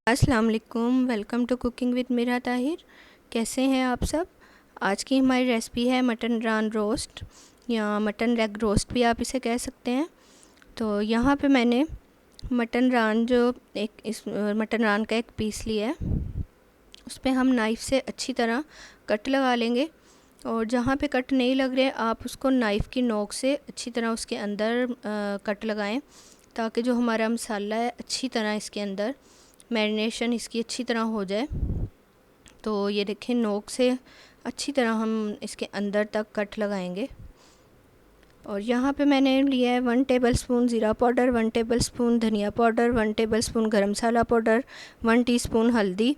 अस्सलाम वालेकुम, welcome to cooking with Meera Tahir. कैसे हैं आप सब। आज की हमारी रेसिपी है मटन रान रोस्ट या मटन लेग रोस्ट भी आप इसे कह सकते हैं। तो यहाँ पे मैंने मटन रान मटन रान का एक पीस लिया है। उस पर हम नाइफ़ से अच्छी तरह कट लगा लेंगे और जहाँ पे कट नहीं लग रहे आप उसको नाइफ़ की नोक से अच्छी तरह उसके अंदर कट लगाएं, ताकि जो हमारा मसाला है अच्छी तरह इसके अंदर मैरिनेशन इसकी अच्छी तरह हो जाए। तो ये देखें, नोक से अच्छी तरह हम इसके अंदर तक कट लगाएंगे। और यहाँ पे मैंने लिया है 1 टेबलस्पून ज़ीरा पाउडर, 1 टेबलस्पून धनिया powder, 1 tablespoon garam masala powder, 1 teaspoon हल्दी,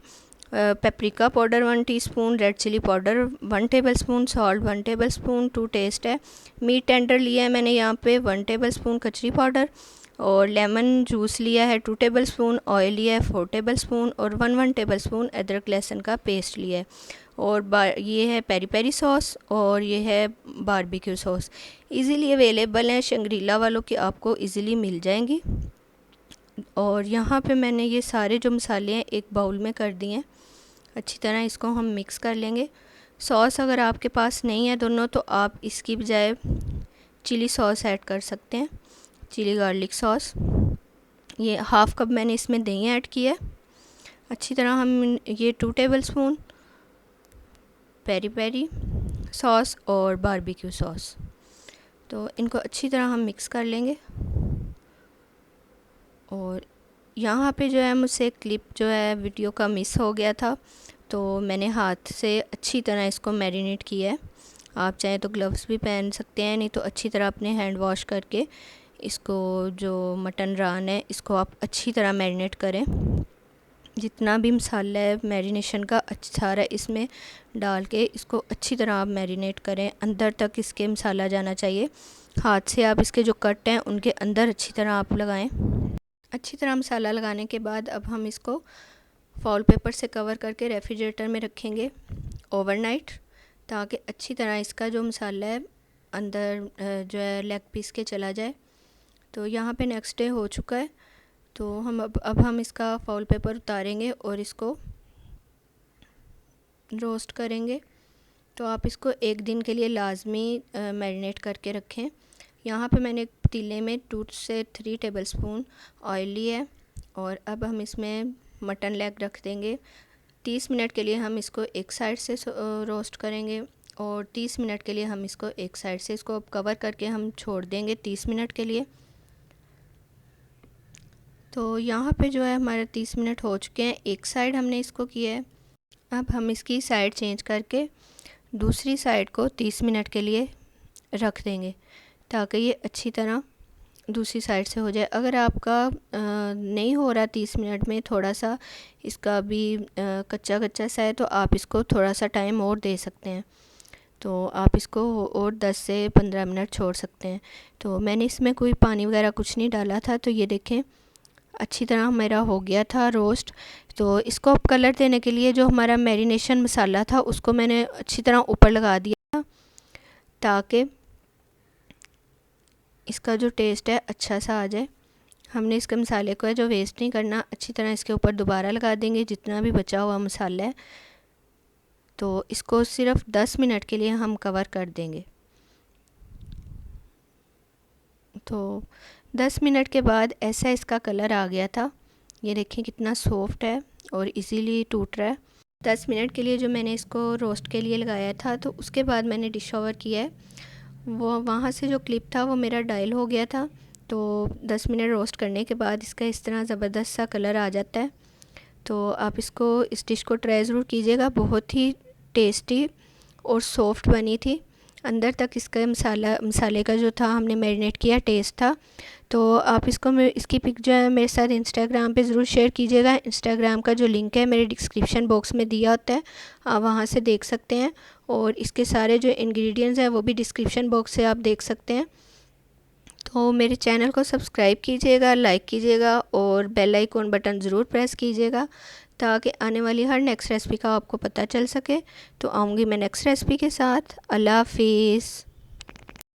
paprika powder 1 teaspoon, red chilli powder 1 tablespoon, salt 1 tablespoon to taste है। मीट टेंडर लिया है मैंने यहाँ पे 1 टेबलस्पून कचरी पाउडर, और लेमन जूस लिया है 2 टेबलस्पून, ऑयल लिया है 4 टेबलस्पून, और 1 टेबलस्पून अदरक लहसुन का पेस्ट लिया है। और ये है पेरी पेरी सॉस, और ये है बारबेक्यू सॉस। इजीली अवेलेबल हैं, शंग्रीला वालों की आपको इजीली मिल जाएंगी। और यहाँ पे मैंने ये सारे जो मसाले हैं एक बाउल में कर दिए हैं। अच्छी तरह इसको हम मिक्स कर लेंगे। सॉस अगर आपके पास नहीं है दोनों, तो आप इसकी बजाय चिली सॉस ऐड कर सकते हैं, चिली गार्लिक सॉस। ये हाफ़ कप मैंने इसमें दही ऐड किया है। अच्छी तरह हम ये 2 टेबलस्पून पेरी पेरी सॉस और बारबेक्यू सॉस, तो इनको अच्छी तरह हम मिक्स कर लेंगे। और यहाँ पे जो है मुझसे क्लिप जो है वीडियो का मिस हो गया था, तो मैंने हाथ से अच्छी तरह इसको मैरिनेट किया है। आप चाहें तो ग्लव्स भी पहन सकते हैं, नहीं तो अच्छी तरह अपने हैंड वॉश करके इसको जो मटन रान है इसको आप अच्छी तरह मैरिनेट करें। जितना भी मसाला है मैरिनेशन का सारा इसमें डाल के इसको अच्छी तरह आप मैरिनेट करें। अंदर तक इसके मसाला जाना चाहिए। हाथ से आप इसके जो कट हैं उनके अंदर अच्छी तरह आप लगाएं। अच्छी तरह मसाला लगाने के बाद अब हम इसको फॉल पेपर से कवर करके रेफ्रिजरेटर में रखेंगे ओवरनाइट, ताकि अच्छी तरह इसका जो मसाला है अंदर जो है लेग पीस के चला जाए। तो यहाँ पे नेक्स्ट डे हो चुका है, तो अब हम इसका फॉल पेपर उतारेंगे और इसको रोस्ट करेंगे। तो आप इसको एक दिन के लिए लाजमी मैरिनेट करके रखें। यहाँ पे मैंने एक पतीले में 2 से 3 टेबलस्पून ऑयल लिया है, और अब हम इसमें मटन लेग रख देंगे। 30 मिनट के लिए हम इसको एक साइड से रोस्ट करेंगे, और 30 मिनट के लिए हम इसको एक साइड से इसको कवर करके हम छोड़ देंगे 30 मिनट के लिए। तो यहाँ पे जो है हमारे 30 मिनट हो चुके हैं, एक साइड हमने इसको किया है। अब हम इसकी साइड चेंज करके दूसरी साइड को 30 मिनट के लिए रख देंगे, ताकि ये अच्छी तरह दूसरी साइड से हो जाए। अगर आपका नहीं हो रहा 30 मिनट में, थोड़ा सा इसका भी कच्चा कच्चा सा है, तो आप इसको थोड़ा सा टाइम और दे सकते हैं। तो आप इसको और 10 से 15 मिनट छोड़ सकते हैं। तो मैंने इसमें कोई पानी वगैरह कुछ नहीं डाला था। तो ये देखें अच्छी तरह मेरा हो गया था रोस्ट। तो इसको अब कलर देने के लिए जो हमारा मैरिनेशन मसाला था उसको मैंने अच्छी तरह ऊपर लगा दिया था, ताकि इसका जो टेस्ट है अच्छा सा आ जाए। हमने इसके मसाले को है जो वेस्ट नहीं करना, अच्छी तरह इसके ऊपर दोबारा लगा देंगे जितना भी बचा हुआ मसाला है। तो इसको सिर्फ 10 मिनट के लिए हम कवर कर देंगे। तो 10 मिनट के बाद ऐसा इसका कलर आ गया था। ये देखें कितना सॉफ्ट है और इजीली टूट रहा है। 10 मिनट के लिए जो मैंने इसको रोस्ट के लिए लगाया था, तो उसके बाद मैंने डिश ओवर किया है। वो वहाँ से जो क्लिप था वो मेरा डायल हो गया था। तो 10 मिनट रोस्ट करने के बाद इसका इस तरह ज़बरदस्त सा कलर आ जाता है। तो आप इस डिश को ट्राई ज़रूर कीजिएगा। बहुत ही टेस्टी और सॉफ्ट बनी थी। अंदर तक इसका मसाले का जो था हमने मैरिनेट किया टेस्ट था। तो आप इसकी पिक जो है मेरे साथ इंस्टाग्राम पे ज़रूर शेयर कीजिएगा। इंस्टाग्राम का जो लिंक है मेरे डिस्क्रिप्शन बॉक्स में दिया होता है, आप वहाँ से देख सकते हैं। और इसके सारे जो इंग्रेडिएंट्स हैं वो भी डिस्क्रिप्शन बॉक्स से आप देख सकते हैं। तो मेरे चैनल को सब्सक्राइब कीजिएगा, लाइक कीजिएगा, और बेल आइकॉन बटन ज़रूर प्रेस कीजिएगा, ताकि आने वाली हर नेक्स्ट रेसिपी का आपको पता चल सके। तो आऊँगी मैं नेक्स्ट रेसिपी के साथ। अल्लाह हाफिज़।